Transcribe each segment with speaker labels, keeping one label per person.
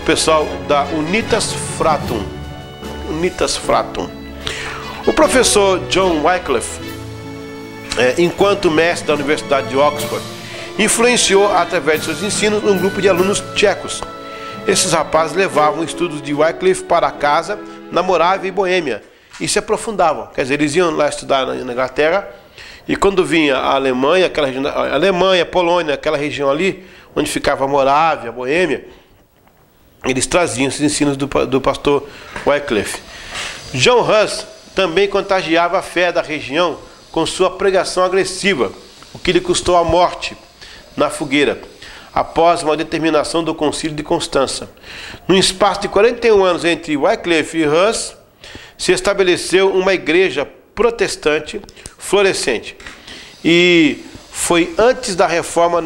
Speaker 1: pessoal da Unitas Fratum. Unitas Fratum. O professor John Wycliffe, enquanto mestre da Universidade de Oxford, influenciou através de seus ensinos um grupo de alunos tchecos. Esses rapazes levavam estudos de Wycliffe para casa na Morávia e Boêmia e se aprofundavam. Quer dizer, eles iam lá estudar na Inglaterra e quando vinha a Alemanha, aquela região, a Alemanha, Polônia, aquela região ali onde ficava a Morávia, a Boêmia, eles traziam esses ensinos do pastor Wycliffe. John Hus também contagiava a fé da região com sua pregação agressiva, o que lhe custou a morte na fogueira, após uma determinação do Concílio de Constança. No espaço de 41 anos entre Wycliffe e Hus, se estabeleceu uma igreja protestante florescente. E foi antes da reforma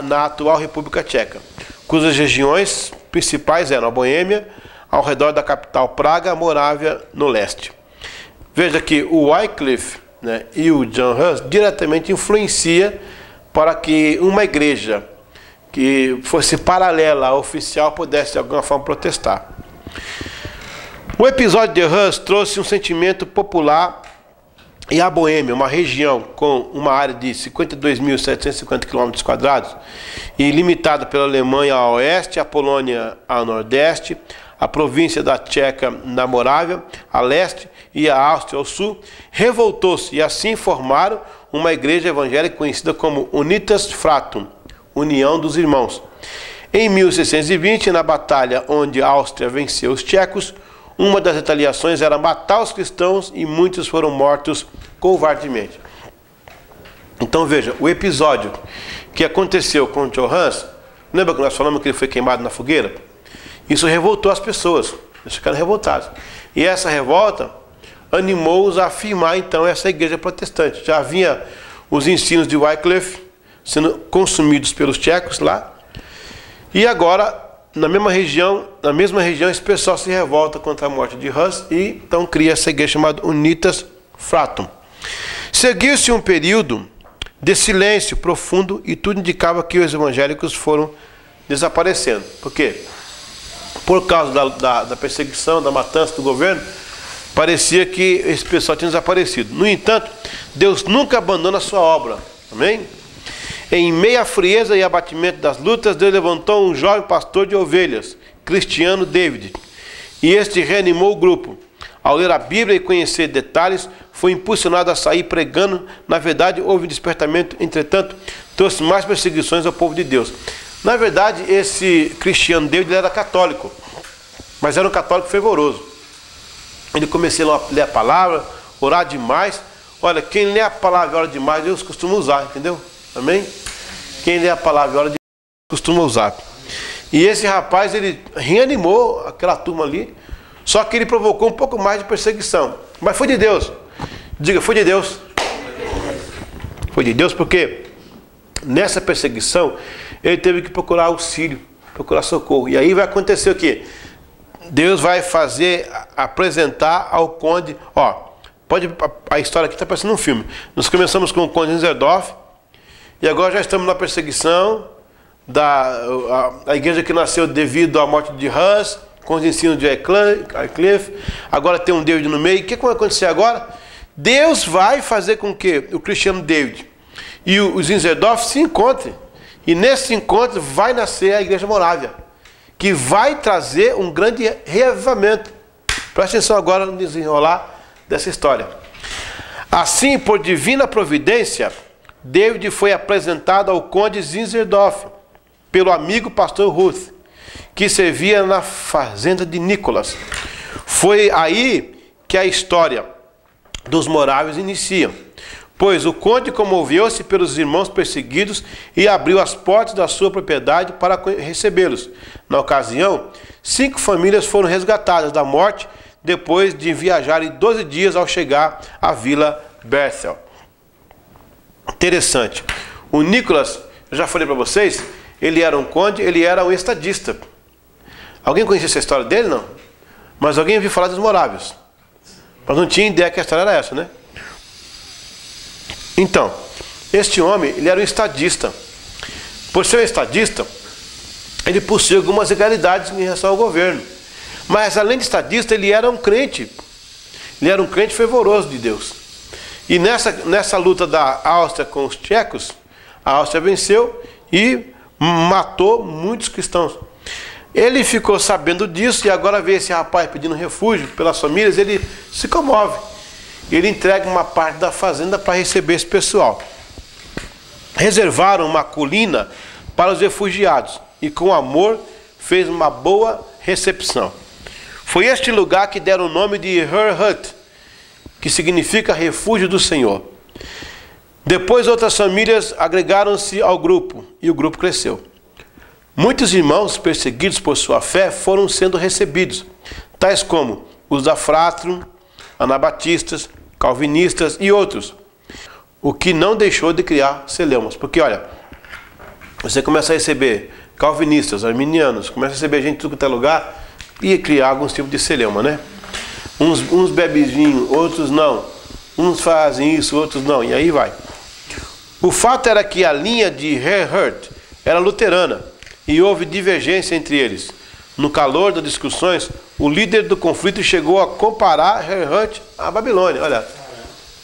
Speaker 1: na atual República Tcheca, cujas regiões principais eram a Boêmia, ao redor da capital Praga, a Morávia no leste. Veja que o Wycliffe, né, e o John Hus diretamente influencia para que uma igreja que fosse paralela à oficial pudesse de alguma forma protestar. O episódio de Hus trouxe um sentimento popular e a Boêmia, uma região com uma área de 52.750 km² e limitada pela Alemanha a oeste, a Polônia a nordeste, a província da Tcheca na Morávia a leste e a Áustria ao sul, revoltou-se e assim formaram uma igreja evangélica conhecida como Unitas Fratum, União dos Irmãos. Em 1620, na batalha onde a Áustria venceu os tchecos, uma das retaliações era matar os cristãos e muitos foram mortos covardemente. Então veja, o episódio que aconteceu com John Hus, lembra que nós falamos que ele foi queimado na fogueira? Isso revoltou as pessoas, eles ficaram revoltados. E essa revolta animou-os a afirmar então essa igreja protestante. Já havia os ensinos de Wycliffe sendo consumidos pelos tchecos lá, e agora na mesma região esse pessoal se revolta contra a morte de Hus e então cria essa igreja chamada Unitas Fratum. Seguiu-se um período de silêncio profundo e tudo indicava que os evangélicos foram desaparecendo. Por quê? Por causa da perseguição, da matança do governo, parecia que esse pessoal tinha desaparecido. No entanto, Deus nunca abandona a sua obra. Amém? Em meio à frieza e abatimento das lutas, Deus levantou um jovem pastor de ovelhas, Cristiano David, e este reanimou o grupo. Ao ler a Bíblia e conhecer detalhes, foi impulsionado a sair pregando. Na verdade, houve um despertamento, entretanto, trouxe mais perseguições ao povo de Deus. Na verdade, esse Cristiano David era católico, mas era um católico fervoroso. Ele começou a ler a palavra, orar demais. Olha, quem lê a palavra e ora demais, Deus costuma usar, entendeu? Amém? Quem lê a palavra e ora demais, costuma usar. E esse rapaz, ele reanimou aquela turma ali, só que ele provocou um pouco mais de perseguição. Mas foi de Deus. Diga, foi de Deus. Foi de Deus porque nessa perseguição ele teve que procurar auxílio, procurar socorro. E aí vai acontecer o quê? Deus vai apresentar ao conde, a história aqui está parecendo um filme. Nós começamos com o conde Zinzendorf e agora já estamos na perseguição da igreja que nasceu devido à morte de Hus, com os ensinos de Wycliffe. Agora tem um David no meio. O que vai acontecer agora? Deus vai fazer com que o Cristiano David e o Zinzendorf se encontrem. E nesse encontro vai nascer a Igreja Morávia, que vai trazer um grande reavivamento. Presta atenção agora no desenrolar dessa história. Assim, por divina providência, David foi apresentado ao conde Zinzendorf pelo amigo pastor Ruth, que servia na fazenda de Nicholas. Foi aí que a história dos morávios inicia, pois o conde comoveu-se pelos irmãos perseguidos e abriu as portas da sua propriedade para recebê-los. Na ocasião, 5 famílias foram resgatadas da morte depois de viajarem 12 dias ao chegar à vila Bethel. Interessante. O Nicholas, eu já falei para vocês, ele era um conde, ele era um estadista. Alguém conhecia essa história dele? Não. Mas alguém ouviu falar dos morávios. Mas não tinha ideia que a história era essa, né? Então, este homem, ele era um estadista. Por ser um estadista, ele possuía algumas ilegalidades em relação ao governo. Mas além de estadista, ele era um crente. Ele era um crente fervoroso de Deus. E nessa luta da Áustria com os tchecos, a Áustria venceu e matou muitos cristãos. Ele ficou sabendo disso e agora vê esse rapaz pedindo refúgio pelas famílias, ele se comove. Ele entrega uma parte da fazenda para receber esse pessoal. Reservaram uma colina para os refugiados e com amor fez uma boa recepção. Foi este lugar que deram o nome de Herrhut, que significa refúgio do Senhor. Depois outras famílias agregaram-se ao grupo e o grupo cresceu. Muitos irmãos perseguidos por sua fé foram sendo recebidos, tais como os da Fratrum, anabatistas, calvinistas e outros, o que não deixou de criar celeumas. Porque olha, você começa a receber calvinistas, arminianos, começa a receber gente de tudo quanto é lugar e criar alguns tipos de celeuma, né? Uns bebem vinho, outros não. Uns fazem isso, outros não. E aí vai. O fato era que a linha de Herrhut era luterana e houve divergência entre eles. No calor das discussões, o líder do conflito chegou a comparar Herrhut à Babilônia. Olha,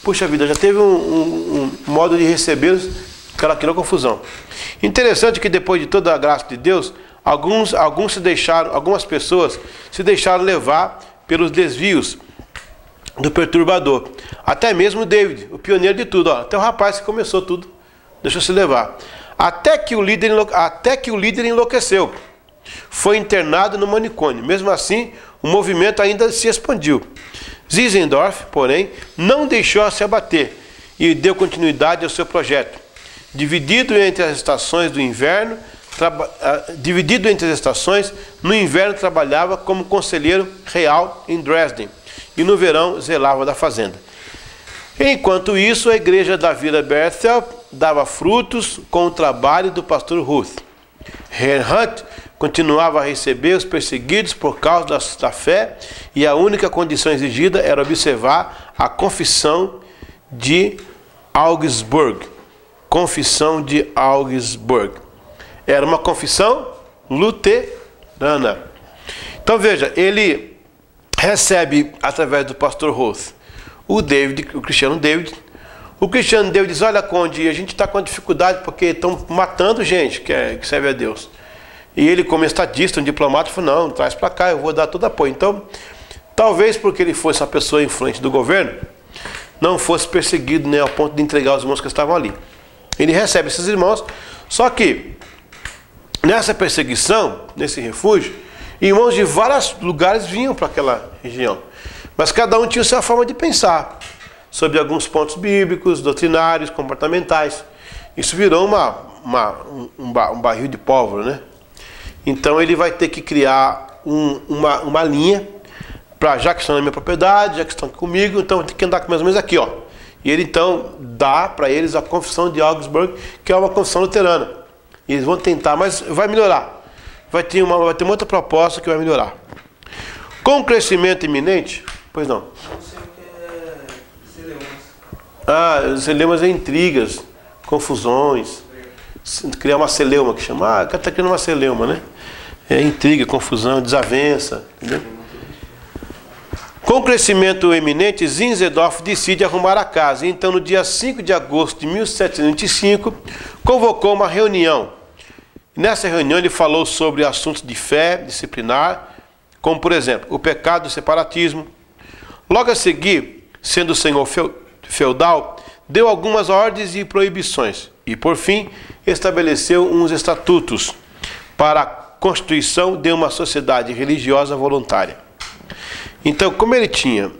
Speaker 1: puxa vida, já teve um modo de recebê-los que ela criou confusão. Interessante que depois de toda a graça de Deus, algumas pessoas se deixaram levar pelos desvios do perturbador. Até mesmo David, o pioneiro de tudo. Ó, até o rapaz que começou tudo, deixou se levar. Até que o líder enlouqueceu. Foi internado no manicômio. Mesmo assim, o movimento ainda se expandiu. Zinzendorf, porém, não deixou se abater e deu continuidade ao seu projeto. Dividido entre as estações do inverno, no inverno trabalhava como conselheiro real em Dresden e no verão zelava da fazenda. Enquanto isso, a igreja da Vila Bethel dava frutos com o trabalho do pastor Ruth. Herrhut continuava a receber os perseguidos por causa da fé e a única condição exigida era observar a confissão de Augsburg. Confissão de Augsburg. Era uma confissão luterana. Então veja, ele recebe através do pastor Ruth o Cristiano David. O Cristiano David diz: olha, Conde, a gente está com dificuldade porque estão matando gente que serve a Deus. E ele, como estadista, um diplomata, falou: não, traz para cá, eu vou dar todo apoio. Então, talvez porque ele fosse uma pessoa influente do governo, não fosse perseguido, né, ao ponto de entregar os irmãos que estavam ali. Ele recebe esses irmãos, só que nessa perseguição, nesse refúgio, irmãos de vários lugares vinham para aquela região. Mas cada um tinha sua forma de pensar sobre alguns pontos bíblicos, doutrinários, comportamentais. Isso virou um barril de pólvora, né? Então ele vai ter que criar uma linha, já que estão na minha propriedade, já que estão aqui comigo, então tem que andar mais ou menos aqui, ó. E ele então dá para eles a confissão de Augsburg, que é uma confissão luterana. E eles vão tentar, mas vai melhorar. Vai ter uma outra proposta que vai melhorar. Com o crescimento iminente, pois não.
Speaker 2: Não sei o que é celeumas.
Speaker 1: Celeumas é intrigas, confusões. Criar uma celeuma, que chama. O cara está criando uma celeuma, né? É intriga, confusão, desavença. Entendeu? Com o crescimento eminente, Zinzendorf decide arrumar a casa. Então, no dia 5 de agosto de 1725, convocou uma reunião. Nessa reunião, ele falou sobre assuntos de fé disciplinar, como, por exemplo, o pecado do separatismo. Logo a seguir, sendo o senhor feudal, deu algumas ordens e proibições. E, por fim, estabeleceu uns estatutos para a constituição de uma sociedade religiosa voluntária. Então, como ele tinha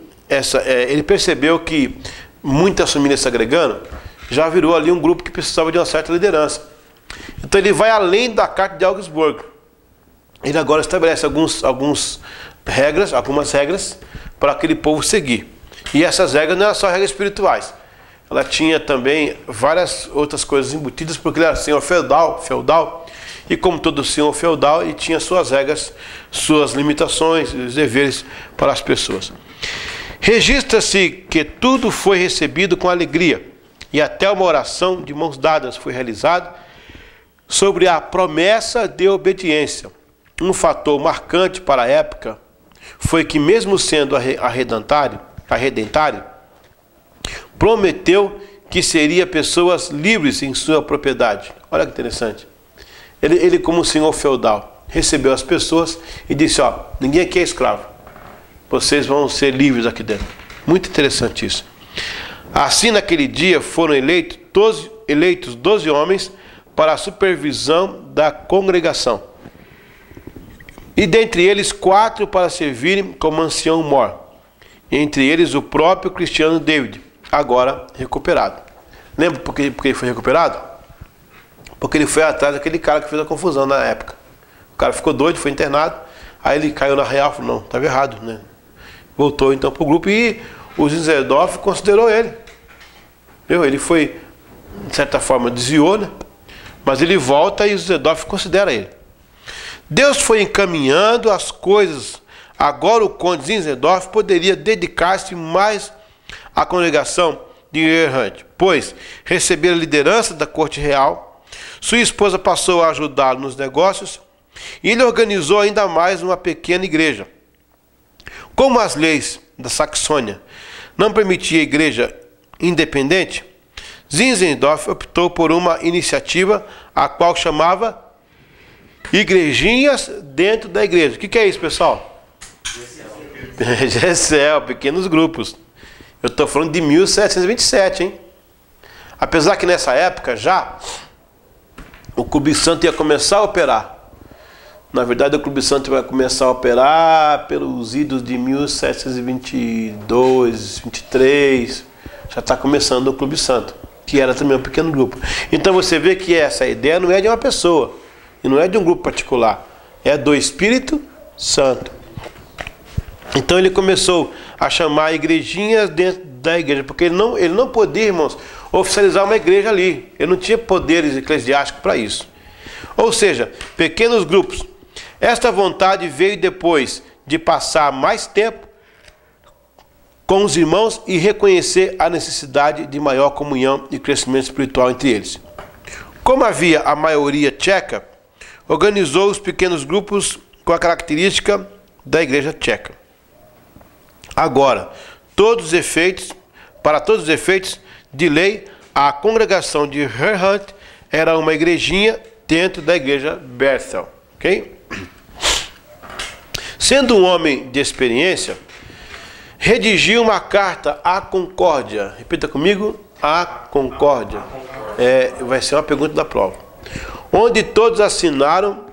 Speaker 1: ele percebeu que muitas famílias se agregando, já virou ali um grupo que precisava de uma certa liderança. Então ele vai além da Carta de Augsburg. Ele agora estabelece algumas regras para aquele povo seguir. E essas regras não eram só regras espirituais. Ela tinha também várias outras coisas embutidas, porque ele era senhor feudal, e como todo senhor feudal, ele tinha suas regras, suas limitações, os deveres para as pessoas. Registra-se que tudo foi recebido com alegria, e até uma oração de mãos dadas foi realizada sobre a promessa de obediência. Um fator marcante para a época foi que, mesmo sendo arredentário, prometeu que seria pessoas livres em sua propriedade. Olha que interessante. Ele como um senhor feudal, recebeu as pessoas e disse, ó, ninguém aqui é escravo. Vocês vão ser livres aqui dentro. Muito interessante isso. Assim, naquele dia, foram eleitos 12 homens para a supervisão da congregação. E dentre eles 4 para servirem como ancião-mor. Entre eles o próprio Cristiano David, agora recuperado. Lembra por que ele foi recuperado? Porque ele foi atrás daquele cara que fez a confusão na época. O cara ficou doido, foi internado. Aí ele caiu na real e falou, não, estava errado, né? Voltou então para o grupo e o Zinzendorf considerou ele. Viu? Ele foi, de certa forma, desviou, né? Mas ele volta e o Zinzendorf considera ele. Deus foi encaminhando as coisas. Agora o conde Zinzendorf poderia dedicar-se mais à congregação de Erhard, pois recebeu a liderança da corte real. Sua esposa passou a ajudá-lo nos negócios e ele organizou ainda mais uma pequena igreja. Como as leis da Saxônia não permitiam a igreja independente, Zinzendorf optou por uma iniciativa a qual chamava igrejinhas dentro da igreja. O que é isso, pessoal? GECEL, pequenos grupos. Eu estou falando de 1727, hein? Apesar que nessa época já o Clube Santo ia começar a operar. Na verdade, o Clube Santo vai começar a operar pelos idos de 1722, 23. Já está começando o Clube Santo, que era também um pequeno grupo. Então você vê que essa ideia não é de uma pessoa, e não é de um grupo particular, é do Espírito Santo. Então ele começou a chamar igrejinhas dentro da igreja, porque ele não podia, irmãos, oficializar uma igreja ali. Ele não tinha poderes eclesiásticos para isso. Ou seja, pequenos grupos. Esta vontade veio depois de passar mais tempo com os irmãos e reconhecer a necessidade de maior comunhão e crescimento espiritual entre eles. Como havia a maioria tcheca, organizou os pequenos grupos com a característica da igreja tcheca. Agora, para todos os efeitos de lei, a congregação de Erhard era uma igrejinha dentro da igreja Bethel. Ok? Sendo um homem de experiência, redigiu uma carta à concórdia. Repita comigo, à concórdia. Vai ser uma pergunta da prova. Onde todos assinaram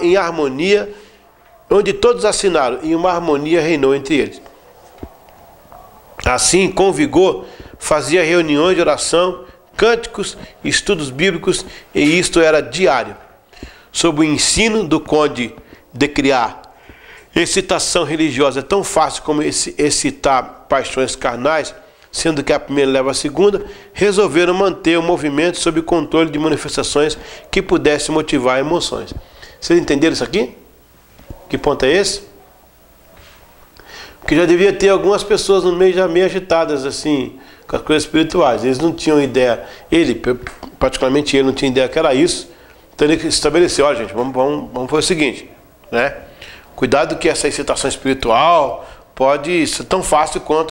Speaker 1: em harmonia, e uma harmonia reinou entre eles. Assim, com vigor, fazia reuniões de oração, cânticos, estudos bíblicos, e isto era diário. Sob o ensino do conde de criar excitação religiosa é tão fácil como excitar paixões carnais, sendo que a primeira leva a segunda, resolveram manter o movimento sob controle de manifestações que pudessem motivar emoções. Vocês entenderam isso aqui? Que ponto é esse? Porque já devia ter algumas pessoas no meio já meio agitadas assim, com as coisas espirituais. Eles não tinham ideia, particularmente ele, não tinha ideia que era isso. Então ele estabeleceu, olha gente, vamos fazer o seguinte, né? Cuidado que essa excitação espiritual pode ser tão fácil quanto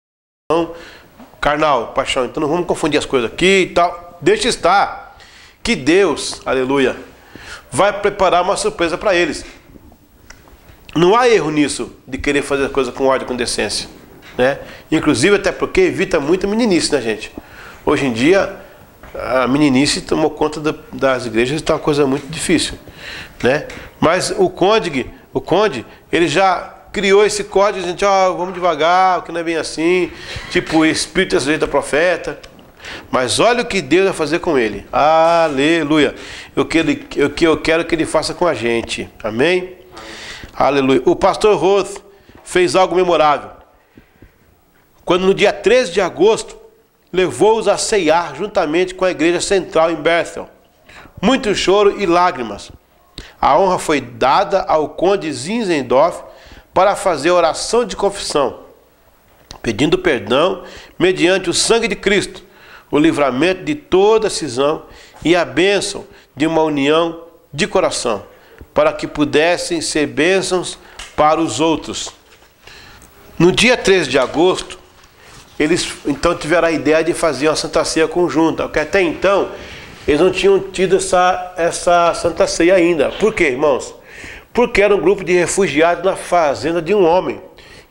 Speaker 1: carnal, paixão. Então não vamos confundir as coisas aqui e tal. Deixa estar que Deus, aleluia, vai preparar uma surpresa para eles. Não há erro nisso, de querer fazer a coisa com ordem e com decência, né? Inclusive até porque evita muita meninice, né, gente? Hoje em dia, a meninice tomou conta das igrejas e está uma coisa muito difícil, né? Mas o conde, ele já criou esse código, gente, vamos devagar, o que não é bem assim, tipo, o Espírito é sujeito a profeta. Mas olha o que Deus vai fazer com ele. Aleluia. O que eu quero que ele faça com a gente. Amém? Aleluia. O pastor Roth fez algo memorável. Quando no dia 13 de agosto, levou-os a ceiar juntamente com a igreja central em Bethel. Muito choro e lágrimas. A honra foi dada ao conde Zinzendorf para fazer oração de confissão, pedindo perdão mediante o sangue de Cristo. o livramento de toda cisão e a bênção de uma união de coração, para que pudessem ser bênçãos para os outros. No dia 13 de agosto, eles então tiveram a ideia de fazer uma Santa Ceia conjunta, porque até então eles não tinham tido essa Santa Ceia ainda. Por quê, irmãos? Porque era um grupo de refugiados na fazenda de um homem,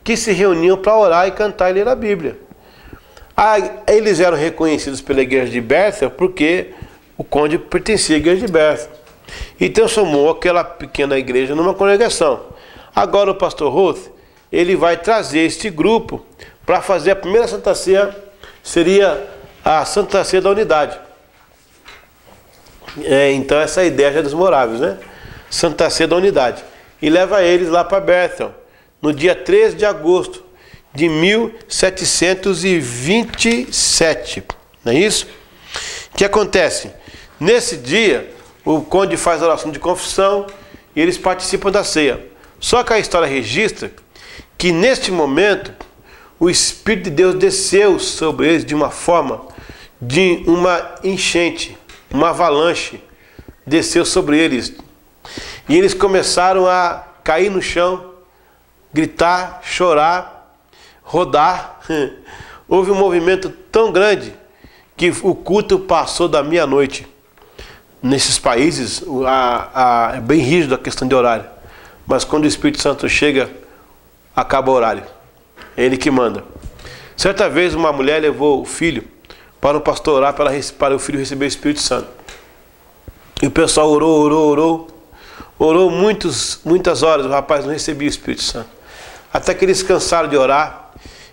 Speaker 1: que se reuniam para orar e cantar e ler a Bíblia. Eles eram reconhecidos pela igreja de Bethel porque o conde pertencia à igreja de Bethel. E transformou aquela pequena igreja numa congregação. Agora o pastor Ruth, ele vai trazer este grupo para fazer a primeira Santa Ceia, seria a Santa Ceia da Unidade. Então essa ideia já é dos moráveis, né? Santa Ceia da Unidade. E leva eles lá para Bethel, no dia 13 de agosto de 1727. Não é isso? O que acontece? Nesse dia, o conde faz a oração de confissão e eles participam da ceia. Só que a história registra que neste momento o Espírito de Deus desceu sobre eles de uma forma de uma enchente, uma avalanche, desceu sobre eles. E eles começaram a cair no chão, gritar, chorar, rodar. Houve um movimento tão grande que o culto passou da meia-noite. Nesses países é bem rígido a questão de horário, mas quando o Espírito Santo chega, acaba o horário. É ele que manda. Certa vez uma mulher levou o filho para o pastor orar para o filho receber o Espírito Santo. E o pessoal orou muitas horas, o rapaz não recebia o Espírito Santo. Até que eles cansaram de orar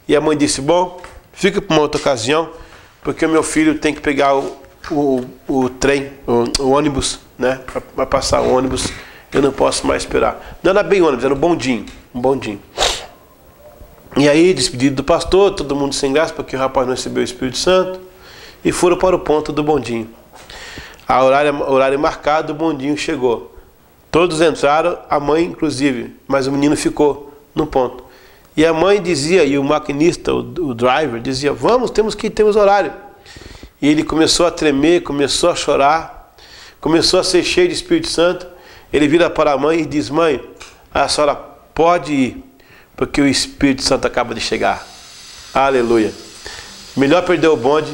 Speaker 1: e a mãe disse: bom, fica para uma outra ocasião, porque o meu filho tem que pegar o trem, o ônibus, né? Para passar o ônibus, eu não posso mais esperar. Não era bem ônibus, era um bondinho. E aí, despedido do pastor, todo mundo sem graça, porque o rapaz não recebeu o Espírito Santo, e foram para o ponto do bondinho. A horário marcado, o bondinho chegou. Todos entraram, a mãe inclusive, mas o menino ficou no ponto. E a mãe dizia, e o maquinista, o driver, dizia: vamos, temos horário. E ele começou a tremer, começou a chorar, começou a ser cheio de Espírito Santo. Ele vira para a mãe e diz: mãe, a senhora pode ir, porque o Espírito Santo acaba de chegar. Aleluia. Melhor perder o bonde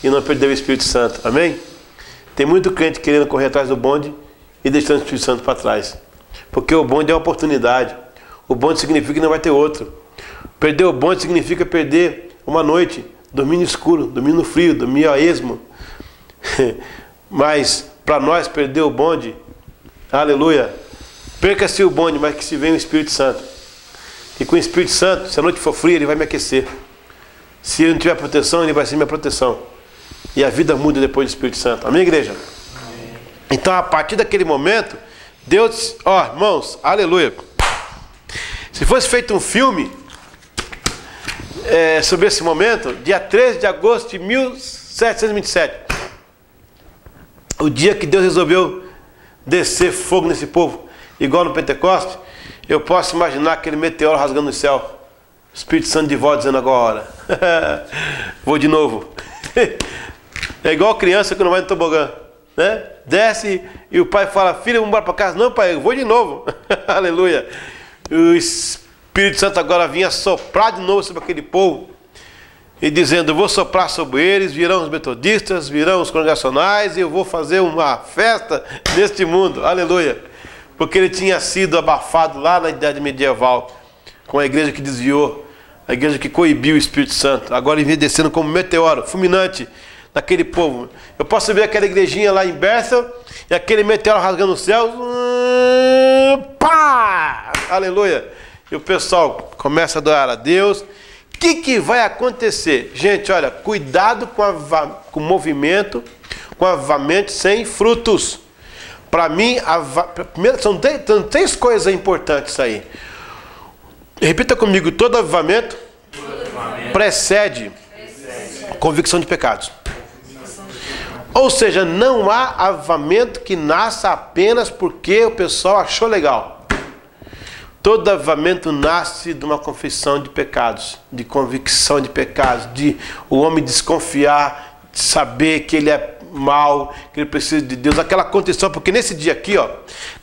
Speaker 1: e não perder o Espírito Santo. Amém? Tem muito crente querendo correr atrás do bonde e deixando o Espírito Santo para trás. Porque o bonde é uma oportunidade. O bonde significa que não vai ter outro. Perder o bonde significa perder uma noite, dormir no escuro, dormir no frio, dormir a esmo. Mas para nós perder o bonde, aleluia, perca-se o bonde, mas que se venha o Espírito Santo. E com o Espírito Santo, se a noite for fria, ele vai me aquecer. Se ele não tiver proteção, ele vai ser minha proteção. E a vida muda depois do Espírito Santo. Amém, igreja? Amém. Então, a partir daquele momento, Deus, irmãos, aleluia. Se fosse feito um filme sobre esse momento, dia 13 de agosto de 1727, o dia que Deus resolveu descer fogo nesse povo, igual no Pentecostes, eu posso imaginar aquele meteoro rasgando o céu, o Espírito Santo de volta dizendo: agora vou de novo. É igual criança que não vai no tobogã, né? Desce e o pai fala: filho, vamos embora para casa. Não, pai, eu vou de novo. Aleluia. O Espírito Santo agora vinha soprar de novo sobre aquele povo e dizendo: eu vou soprar sobre eles, virão os metodistas, virão os congregacionais, e eu vou fazer uma festa neste mundo. Aleluia. Porque ele tinha sido abafado lá na idade medieval, com a igreja que desviou, a igreja que coibiu o Espírito Santo. Agora ele vem descendo como meteoro fulminante naquele povo. Eu posso ver aquela igrejinha lá em Bethel e aquele meteoro rasgando o céu. Pá! Aleluia! E o pessoal começa a adorar a Deus. O que vai acontecer? Gente, olha, cuidado com o movimento, com avivamento sem frutos. Para mim, são três coisas importantes aí. Repita comigo: todo avivamento precede convicção de pecados. Ou seja, não há avivamento que nasça apenas porque o pessoal achou legal. Todo avivamento nasce de uma confissão de pecados, de convicção de pecados, de o homem desconfiar saber que ele é mal, que ele precisa de Deus, aquela condição, porque nesse dia aqui, ó,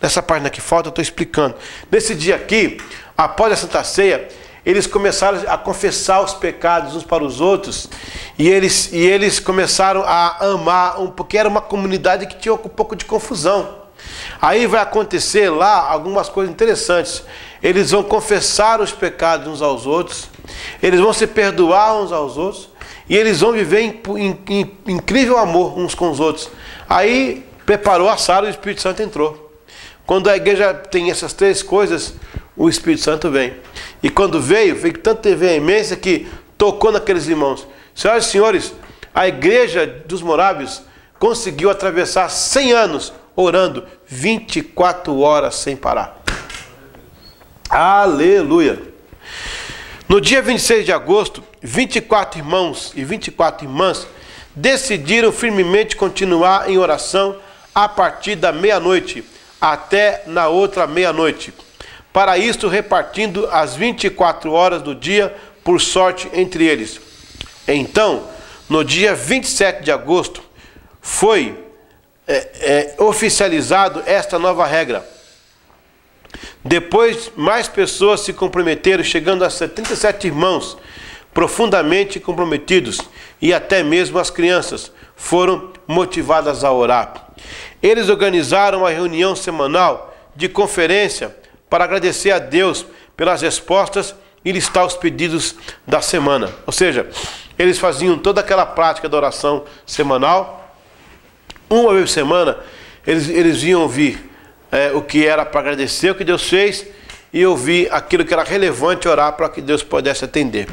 Speaker 1: nessa página que falta, eu estou explicando. Nesse dia aqui, após a Santa Ceia, eles começaram a confessar os pecados uns para os outros, e eles começaram a amar, porque era uma comunidade que tinha um pouco de confusão. Aí vai acontecer lá algumas coisas interessantes. Eles vão confessar os pecados uns aos outros, eles vão se perdoar uns aos outros, e eles vão viver em incrível amor uns com os outros. Aí preparou a sala e o Espírito Santo entrou. Quando a igreja tem essas três coisas, o Espírito Santo vem. E quando veio tanta veemência que tocou naqueles irmãos. Senhoras e senhores, a igreja dos morávios conseguiu atravessar 100 anos orando 24 horas sem parar. Aleluia! No dia 26 de agosto, 24 irmãos e 24 irmãs decidiram firmemente continuar em oração a partir da meia-noite até na outra meia-noite. Para isto, repartindo as 24 horas do dia por sorte entre eles. Então, no dia 27 de agosto, foi oficializado esta nova regra. Depois, mais pessoas se comprometeram, chegando a 77 irmãos, profundamente comprometidos, e até mesmo as crianças foram motivadas a orar. Eles organizaram uma reunião semanal de conferência para agradecer a Deus pelas respostas e listar os pedidos da semana. Ou seja, eles faziam toda aquela prática da oração semanal. Uma vez por semana, eles iam ouvir o que era para agradecer o que Deus fez e ouvir aquilo que era relevante, orar para que Deus pudesse atender.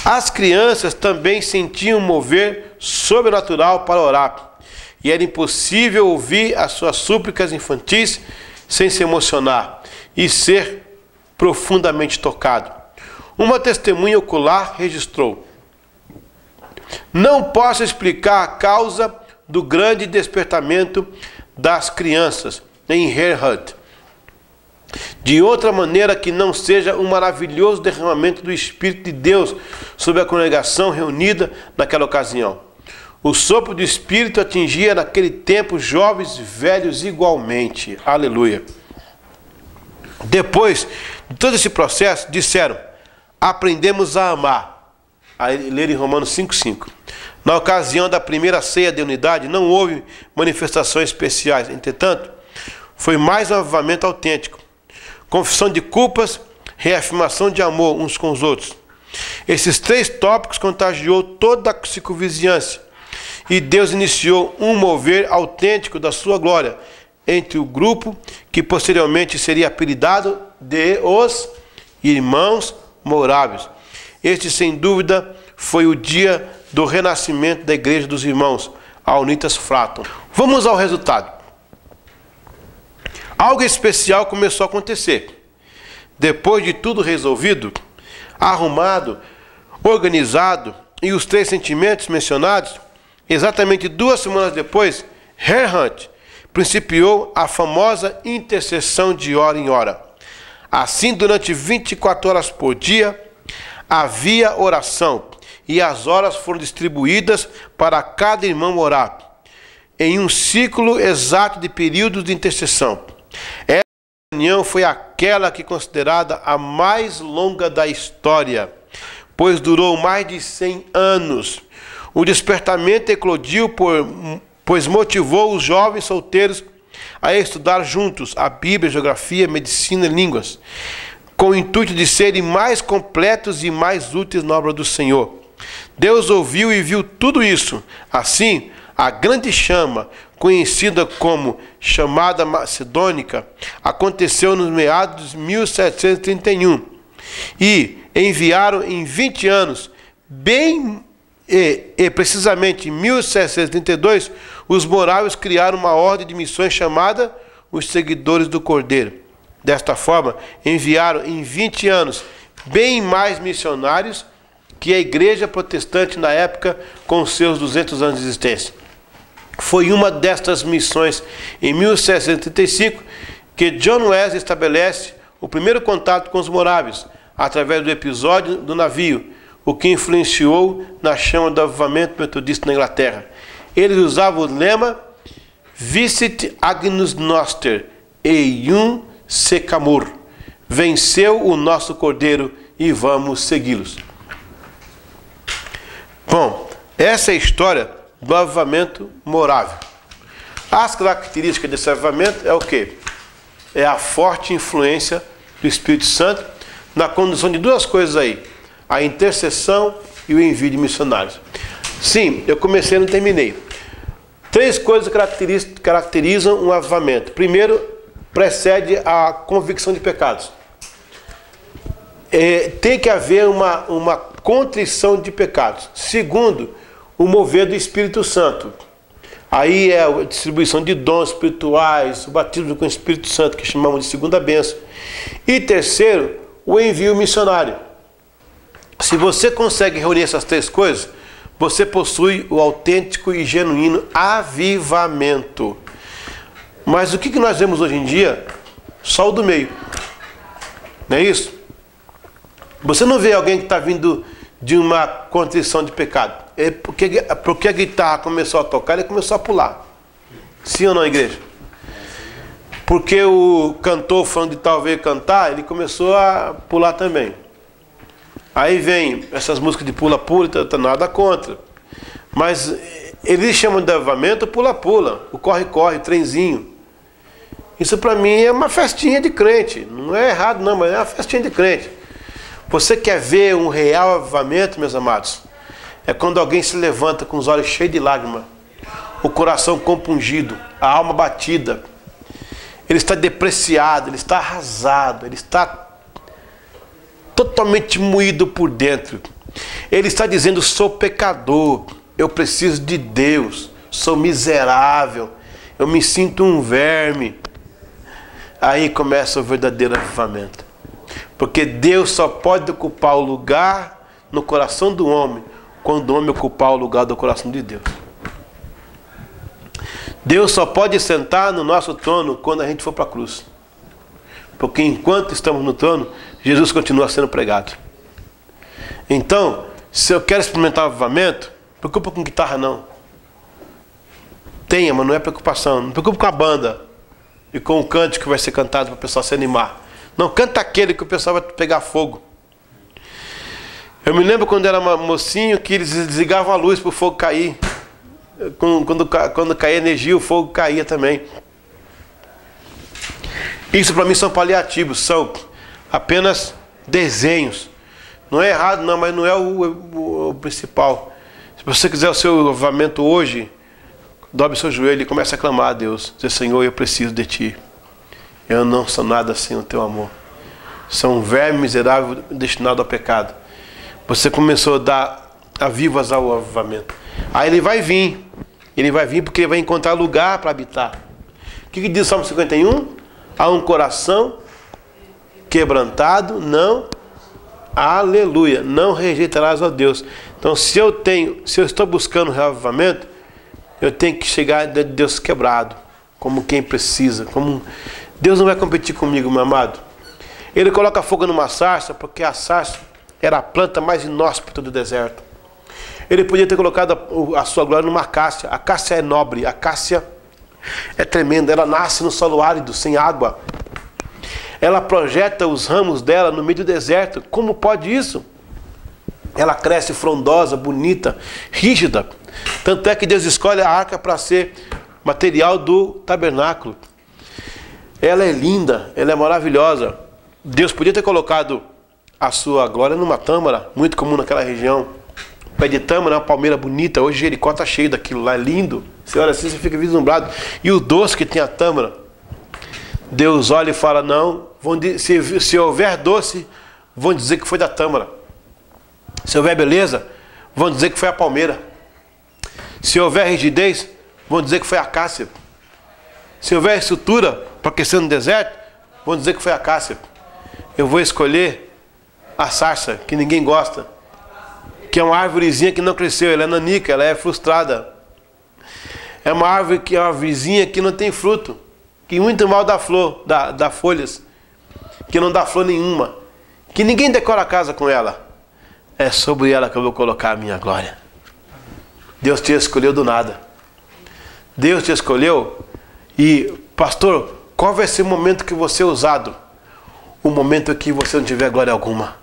Speaker 1: As crianças também sentiam mover sobrenatural para orar, e era impossível ouvir as suas súplicas infantis sem se emocionar e ser profundamente tocado. Uma testemunha ocular registrou: não posso explicar a causa do grande despertamento das crianças em Herhut de outra maneira que não seja um maravilhoso derramamento do Espírito de Deus sobre a congregação reunida naquela ocasião. O sopro do Espírito atingia naquele tempo jovens e velhos igualmente. Aleluia. Depois de todo esse processo, disseram: aprendemos a amar. A ler em Romanos 5,5. Na ocasião da primeira ceia de unidade, não houve manifestações especiais. Entretanto, foi mais um avivamento autêntico. Confissão de culpas, reafirmação de amor uns com os outros. Esses três tópicos contagiou toda a circunvizinhança, e Deus iniciou um mover autêntico da sua glória entre o grupo que posteriormente seria apelidado de os Irmãos Morávios. Este, sem dúvida, foi o dia do renascimento da Igreja dos Irmãos, a Unitas Fratum. Vamos ao resultado. Algo especial começou a acontecer. Depois de tudo resolvido, arrumado, organizado e os três sentimentos mencionados, exatamente 2 semanas depois, Herhut principiou a famosa intercessão de hora em hora. Assim, durante 24 horas por dia, havia oração, e as horas foram distribuídas para cada irmão orar, em um ciclo exato de períodos de intercessão. Essa reunião foi aquela que é considerada a mais longa da história, pois durou mais de 100 anos. O despertamento eclodiu, pois motivou os jovens solteiros a estudar juntos a Bíblia, geografia, medicina e línguas, com o intuito de serem mais completos e mais úteis na obra do Senhor. Deus ouviu e viu tudo isso. Assim, a grande chama, conhecida como chamada macedônica, aconteceu nos meados de 1731 e enviaram em 20 anos, precisamente em 1732, os morávios criaram uma ordem de missões chamada os Seguidores do Cordeiro. Desta forma, enviaram em 20 anos bem mais missionários que a igreja protestante na época, com seus 200 anos de existência. Foi uma destas missões, em 1735, que John Wesley estabelece o primeiro contato com os morávios, através do episódio do navio, o que influenciou na chama do avivamento metodista na Inglaterra. Eles usavam o lema Vicit Agnus Noster Eium Secamur. Venceu o nosso Cordeiro e vamos segui-los. Bom, essa é a história do avivamento morável. As características desse avivamento é o quê? É a forte influência do Espírito Santo na condução de duas coisas aí: a intercessão e o envio de missionários. Sim, eu comecei e não terminei. 3 coisas caracterizam um avivamento. Primeiro, precede a convicção de pecados. Tem que haver uma contrição de pecados. Segundo, o mover do Espírito Santo. Aí é a distribuição de dons espirituais, o batismo com o Espírito Santo, que chamamos de segunda bênção. E terceiro, o envio missionário. Se você consegue reunir essas 3 coisas, você possui o autêntico e genuíno avivamento. Mas o que nós vemos hoje em dia? Só o do meio. Não é isso? Você não vê alguém que está vindo de uma contrição de pecado. Porque a guitarra começou a tocar, ele começou a pular. Sim ou não, igreja? Porque o cantor falando de talvez cantar, ele começou a pular também. Aí vem essas músicas de pula-pula, nada contra. Mas eles chamam de avivamento pula-pula, o corre-corre, o trenzinho. Isso para mim é uma festinha de crente. Não é errado não, mas é uma festinha de crente. Você quer ver um real avivamento, meus amados? É quando alguém se levanta com os olhos cheios de lágrimas, o coração compungido, a alma batida. Ele está depreciado, ele está arrasado, ele está totalmente moído por dentro. Ele está dizendo: sou pecador, eu preciso de Deus, sou miserável, eu me sinto um verme. Aí começa o verdadeiro avivamento. Porque Deus só pode ocupar o lugar no coração do homem quando o homem ocupar o lugar do coração de Deus. Deus só pode sentar no nosso trono quando a gente for para a cruz. Porque enquanto estamos no trono, Jesus continua sendo pregado. Então, se eu quero experimentar o avivamento, não preocupa com guitarra não. Tenha, mas não é preocupação. Não preocupa com a banda e com o cântico que vai ser cantado para o pessoal se animar. Não, canta aquele que o pessoal vai pegar fogo. Eu me lembro quando era mocinho que eles desligavam a luz para o fogo cair. Quando caía energia, o fogo caía também. Isso para mim são paliativos, são apenas desenhos. Não é errado não, mas não é o principal. Se você quiser o seu avivamento hoje, dobre seu joelho e comece a clamar a Deus. Dizer: Senhor, eu preciso de Ti. Eu não sou nada sem o Teu amor. Sou um verme miserável destinado ao pecado. Você começou a dar avivas ao avivamento. Aí ele vai vir. Ele vai vir porque ele vai encontrar lugar para habitar. O que diz o Salmo 51? Há um coração quebrantado, não, aleluia, não rejeitarás a Deus. Então se eu estou buscando reavivamento, eu tenho que chegar de Deus quebrado, como quem precisa. Deus não vai competir comigo, meu amado. Ele coloca fogo numa sarça, porque a sarça era a planta mais inóspita do deserto. Ele podia ter colocado a sua glória numa acácia. A acácia é nobre, a acácia é tremenda. Ela nasce no solo árido, sem água. Ela projeta os ramos dela no meio do deserto. Como pode isso? Ela cresce frondosa, bonita, rígida. Tanto é que Deus escolhe a arca para ser material do tabernáculo. Ela é linda, ela é maravilhosa. Deus podia ter colocado a sua glória numa tâmara, muito comum naquela região. Pé de tâmara, uma palmeira bonita. Hoje Jericó está cheio daquilo lá, é lindo. Você olha assim, você fica vislumbrado. E o doce que tem a tâmara. Deus olha e fala: não, se houver doce, vão dizer que foi da tâmara. Se houver beleza, vão dizer que foi a palmeira. Se houver rigidez, vão dizer que foi a acácia. Se houver estrutura para aquecer no deserto, vão dizer que foi a acácia. Eu vou escolher a sarça, que ninguém gosta, que é uma árvorezinha que não cresceu, ela é nanica, ela é frustrada. É uma árvore que é uma vizinha que não tem fruto, que muito mal dá flor, dá folhas, que não dá flor nenhuma, que ninguém decora a casa com ela. é sobre ela que eu vou colocar a minha glória. Deus te escolheu do nada. Deus te escolheu e, pastor, qual vai ser o momento que você é usado? O momento que você não tiver glória alguma.